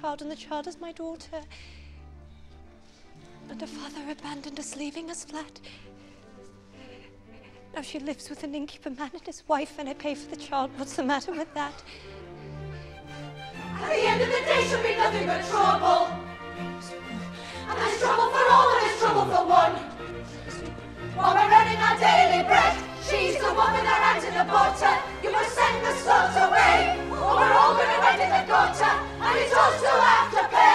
child, and the child is my daughter. And her father abandoned us, leaving us flat. Now she lives with an innkeeper man and his wife, and I pay for the child. What's the matter with that? At the end of the day she'll be nothing but trouble. And there's trouble for all and there's trouble for one. While we're earning our daily bread, she's the one with her hands in the butter. You must send the salt away, or we're all gonna end in the gutter, and it's us who'll have to pay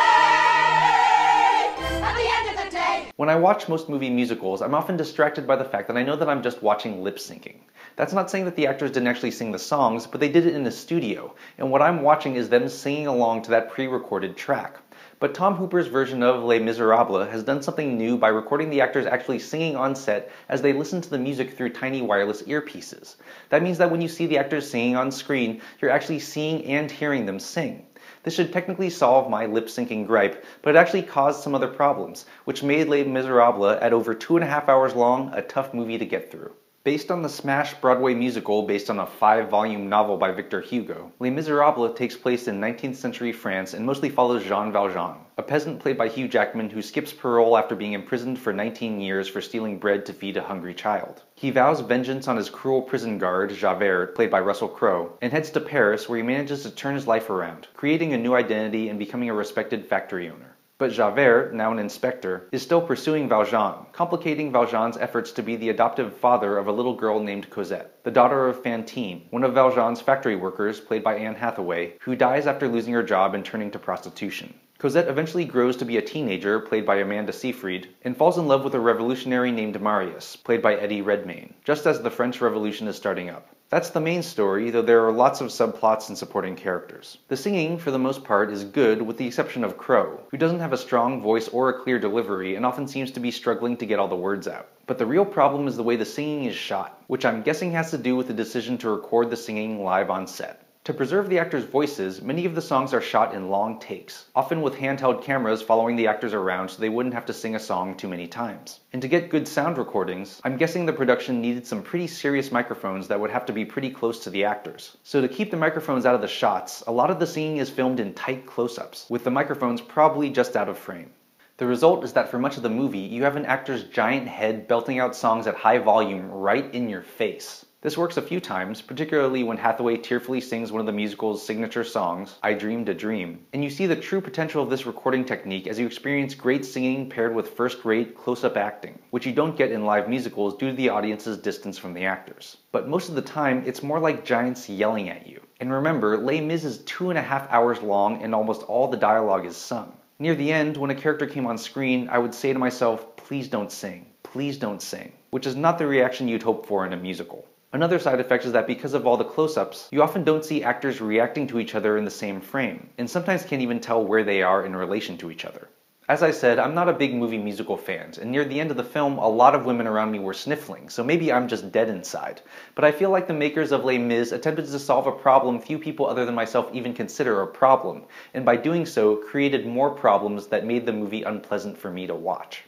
at the end of the day. When I watch most movie musicals, I'm often distracted by the fact that I know that I'm just watching lip syncing. That's not saying that the actors didn't actually sing the songs, but they did it in a studio, and what I'm watching is them singing along to that pre-recorded track. But Tom Hooper's version of Les Miserables has done something new by recording the actors actually singing on set as they listen to the music through tiny wireless earpieces. That means that when you see the actors singing on screen, you're actually seeing and hearing them sing. This should technically solve my lip-syncing gripe, but it actually caused some other problems, which made Les Miserables, at over 2.5 hours long, a tough movie to get through. Based on the smash Broadway musical based on a 5-volume novel by Victor Hugo, Les Miserables takes place in 19th century France and mostly follows Jean Valjean, a peasant played by Hugh Jackman who skips parole after being imprisoned for 19 years for stealing bread to feed a hungry child. He vows vengeance on his cruel prison guard, Javert, played by Russell Crowe, and heads to Paris where he manages to turn his life around, creating a new identity and becoming a respected factory owner. But Javert, now an inspector, is still pursuing Valjean, complicating Valjean's efforts to be the adoptive father of a little girl named Cosette, the daughter of Fantine, one of Valjean's factory workers, played by Anne Hathaway, who dies after losing her job and turning to prostitution. Cosette eventually grows to be a teenager, played by Amanda Seyfried, and falls in love with a revolutionary named Marius, played by Eddie Redmayne, just as the French Revolution is starting up. That's the main story, though there are lots of subplots and supporting characters. The singing, for the most part, is good, with the exception of Crowe, who doesn't have a strong voice or a clear delivery and often seems to be struggling to get all the words out. But the real problem is the way the singing is shot, which I'm guessing has to do with the decision to record the singing live on set. To preserve the actors' voices, many of the songs are shot in long takes, often with handheld cameras following the actors around so they wouldn't have to sing a song too many times. And to get good sound recordings, I'm guessing the production needed some pretty serious microphones that would have to be pretty close to the actors. So to keep the microphones out of the shots, a lot of the singing is filmed in tight close-ups, with the microphones probably just out of frame. The result is that for much of the movie, you have an actor's giant head belting out songs at high volume right in your face. This works a few times, particularly when Hathaway tearfully sings one of the musical's signature songs, I Dreamed a Dream, and you see the true potential of this recording technique as you experience great singing paired with first-rate close-up acting, which you don't get in live musicals due to the audience's distance from the actors. But most of the time, it's more like giants yelling at you. And remember, Les Mis is 2.5 hours long and almost all the dialogue is sung. Near the end, when a character came on screen, I would say to myself, please don't sing, please don't sing, which is not the reaction you'd hope for in a musical. Another side effect is that because of all the close-ups, you often don't see actors reacting to each other in the same frame, and sometimes can't even tell where they are in relation to each other. As I said, I'm not a big movie musical fan, and near the end of the film, a lot of women around me were sniffling, so maybe I'm just dead inside. But I feel like the makers of Les Mis attempted to solve a problem few people other than myself even consider a problem, and by doing so, created more problems that made the movie unpleasant for me to watch.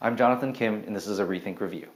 I'm Jonathan Kim, and this is a ReThink Review.